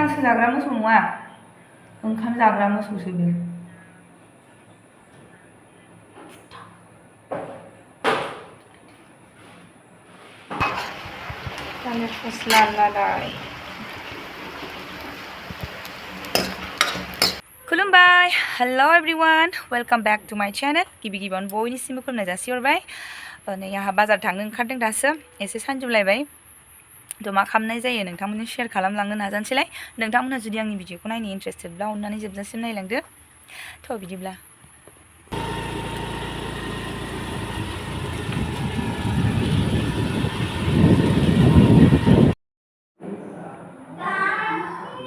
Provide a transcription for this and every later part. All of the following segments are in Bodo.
गांसो जाग्रा मोसौ नङा ओंखाम जाग्रा मोसौसो बे थालिर फस्ला लालाय खुलुमबाय hello everyone welcome back to my channel गिबि गिबियावनो बयनिसिमबो खुलुमनाय जासिहरबाय नै आंहा बाजार थांनो ओंखारदों दासो एसे सानजौलायबाय थ' मा खालामनाय जायो नोंथांमोननो शेयार खालामलांनो नाजानोसैलाय नोंथांमोना जुदि आंनि भिडिअखौ नायनो इन्ट्रेस्टेडब्ला अननानै जोबजासिम नायलांदो थ' बिदिब्ला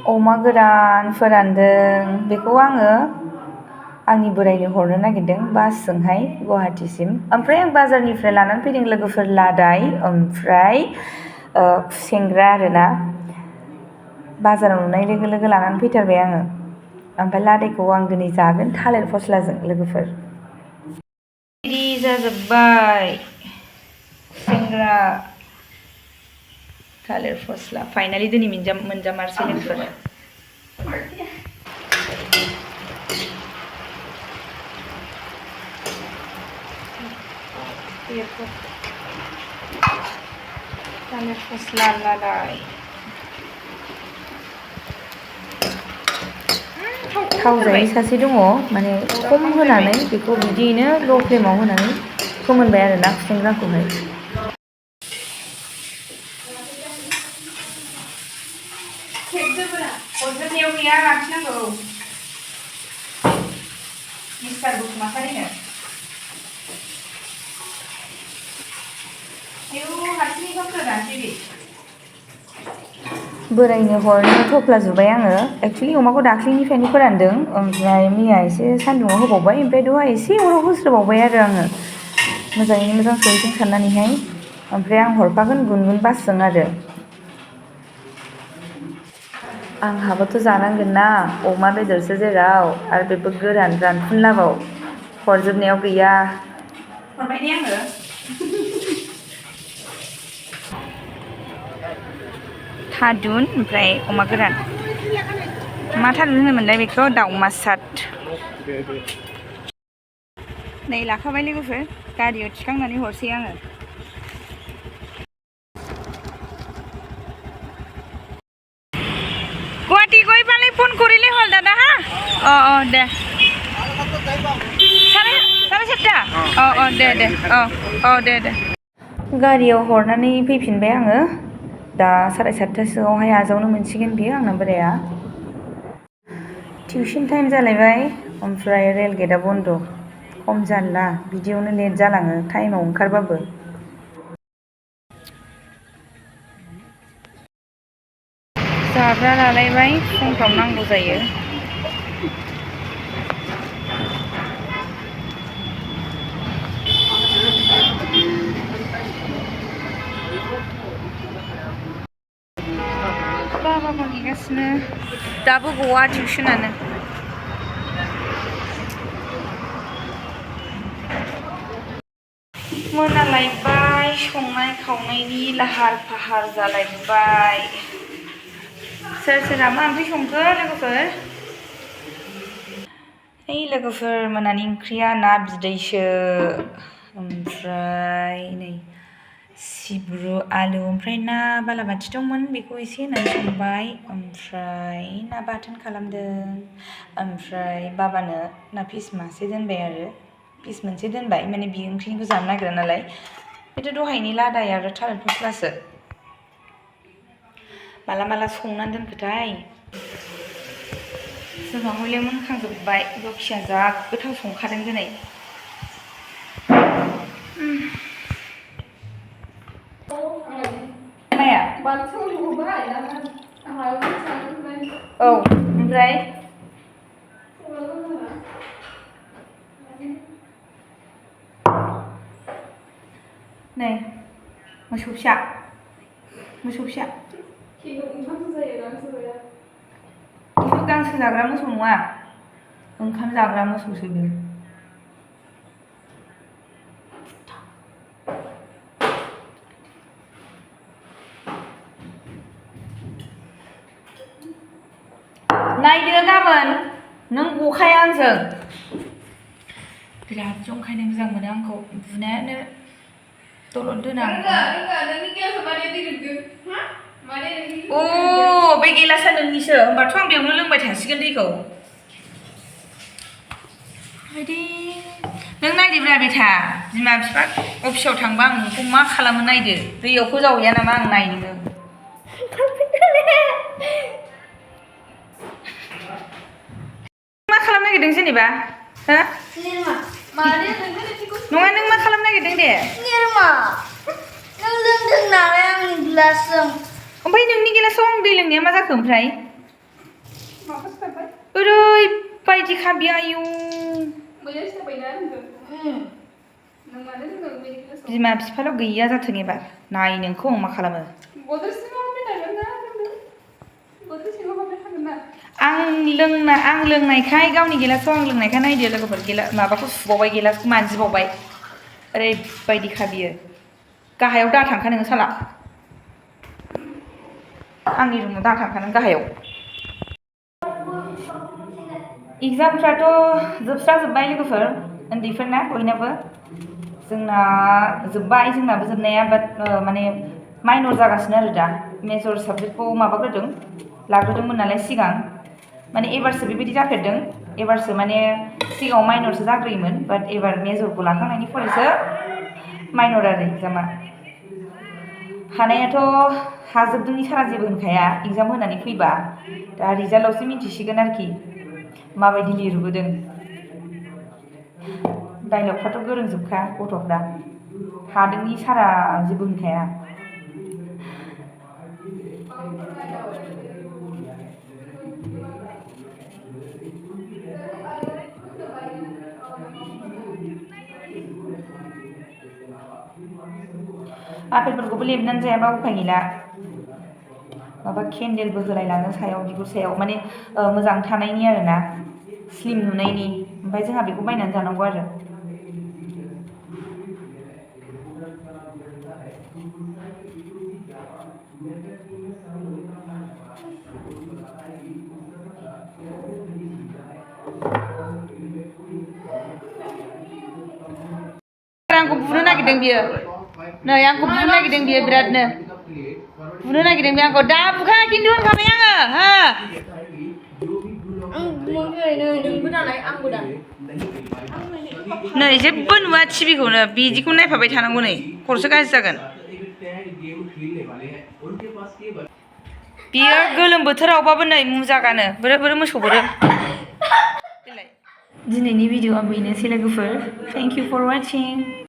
अमा गोरान फोरानदों बेखौ आङो आंनि बोरायनो हरनो नागिरदों बासजोंहाय गुवाहाटीसिम ओमफ्राय आं बाजारनिफ्राय लानानै फैदों लोगोफोर लादाय ओमफ्राय खुसेंग्रा आरोना बाजाराव नुनाय लोगो लोगो लानानै फैथारबाय आङो ओमफ्राय लादायखौ आं दिनै जागोन थालिर फस्लाजों लोगोफोर रेडि जाजोब्बाय खुसेंग्रा थालिर फस्ला फाइनालि दिनै मोनजामारसै लोगोफोर थालिर फस्ला लादाय थाव जायै सासे दङ माने खम होनानै बेखौ बिदियैनो ल' फ्लेमाव होनानै फोमोनबाय आरोना खुसेंग्राखौहाय हरजोबनायाव गैया लाखिनांगौ मिस्टार बसुमतारिनो बोरायनो हरनो थफ्ला जुबाय आङो एक्सुवेलि अमाखौ दाख्लिनिफ्रायनो फोरानदों ओमफ्राय मैया एसे सान्दुङाव होबावबाय ओमफ्राय दहाय एसे अराव होस्रोबावबाय आरो आङो मोजाङैनो मोजां सहैथों साननानैहाय ओमफ्राय आं हरफागोन गुनगुन बासजों आरो आंहाबोथ' जानांगोन ना अमा बेदरसो जेराव आरो बेबो गोरान रानफुनलाबाव हरजोबनायाव गैया हरबाय ने आङो थादुन ओमफ्राय अमा गोरान मा थादुन होनोमोनलाय बेखौ दाउमासार नै लाखाबाय लोगोफोर गारियाव थिखांनानै हरसै आङो गुवाहाटी गइबालाय फन करिले हल दादा हा दे साराय सातथा दे दे गारियाव हरनानै फैफिनबाय आङो दा 7:30सोआवहाय आजावनो मोनसिगोन बियो आंना बोराया टिउसन टाइम जालायबाय ओमफ्राय रेल गेटआ बन्द' खम जारला बिदियावनो लेट जालाङो टाइमाव ओंखारबाबो जाग्रा लालायबाय फुंफ्राव नांगौ जायो बाबा नेगासिनो दाबो गवा टिउसनानो मोनालायबाय संनाय खावनायनि लाहार फाहार जालायबाय सोर सोरा मा ओंख्रि संखो लोगोफोर ओइ लोगोफोर मोनानि ओंख्रिया ना बिदैसो ओमफ्राय नै सिब्रु आलु ओमफ्राय ना बालाबाथि दंमोन बेखौ एसे होनानै संबाय ओमफ्राय ना बाथोन खालामदों ओमफ्राय बाबानो ना पिस मासे दोनबाय आरो पिस मोनसे दोनबाय माने बियो ओंख्रिनिखौ जानो नागिरा नालाय बेथ' दहायनि लादाय आरो थालिर फस्लासो माला संनानै दोनखोथाय जोंहा हले मोनखांजोब्बाय लखिया जा गोथाव संखादों दिनै माया औ ओमफ्राय नै मोसौ फिसा बेथ' गांसो जाग्रा मोसौ नङा ओंखाम जाग्रा मोसौसो बे नायदो गाबोन नों गखाया आंजों बिराद जंखायनो मोजां मोनो आंखौ बुनायानो दलद दोना अ बे गिलासा नोंनिसो होमबाथ' आं बेयावनो लोंबाय थासिगोन दैखौ बायदि नों नायदोब्रा बेथा बिमा बिफा अफिसाव थांबा आं नोंखौ मा खालामो नायदो दैयाव फोजावहैया नामा आं नायनो मा खालामनो नागिरदों जेनेबा हो नङा नों मा खालामनो नागिरदों दे नों लोंदों नालाय आंनि गिलासजों ओमफ्राय नोंनि गिलासाव आं दै लोंनाया मा जाखो ओमफ्राय ओरैबायदि खाबि आयु बिमा बिफाल' गैया जाथों एबार नाय नोंखौ आं मा खालामो आं लोंनायखाय गावनि गिलासखौ आं लोंनायखाय नायदो लोगोफोर माबाखौ सुबावबाय गिलासखौ मानजिबावबाय ओरैबायदिखा बियो गाहायाव दाथांखा नोङो साला आंनि रुमाव दाथांखा नों गाहायाव एग्जामफ्राथ' जोबस्राजोब्बाय लोगोफोर उन्दैफोरना बयनाबो जोंना जोब्बाय जोंनाबो जोबनाया बाट माने माइनर जागासिनो आरो दा मेजर साबजेक्टखौ माबाग्रोदों लाग्रोदोंमोन नालाय सिगां माने एबारसो बेबायदि जाफेरदों एबारसो माने सिगाङाव माइनरसो जाग्रोयोमोन बाट एबार मेजरखौ लाखांनायनि फरायसो माइनर आरो एग्जामा हानायाथ' हाजोबदोंनि सारा जेबो होनखाया एग्जाम होनानै फैबा दा रिजाल्टआवसो मिन्थिसिगोन आरोखि माबायदि लिरबोदों डाइलगफ्राथ' गोरोंजोबखा गथ'फ्रा हादोंनि सारा जेबो होनखाया आपेलफोरखौबो लेबनानै जायाबा उफाय गैला माबा केन्डेलबो होलायलाङो सायाव बिगुर सायाव माने मोजां थानायनि आरोना स्लिम नुनायनि ओमफ्राय जोंहा बेखौ बायनानै जानांगौ आरो आंखौ बुनो नागिरदों बियो नै आंखौ बुनो नागिरदों बियो बिरादनो बुनो नागिरदों बे आंखौ दा बुखा खिन्थु होनखाबाय आङो नै जेबो नुवा टिभिखौनो बिदिखौ नायफाबाय थानांगौ नै खर'सो गाज्रि जागोन बियो गोलोम बोथोरावबाबो नै मुजा गानो बोरो बोरो मोसौ बोरो दिनैनि भिडिअ'आ बेनोसै लोगोफोर थेंक इउ फर वाचिं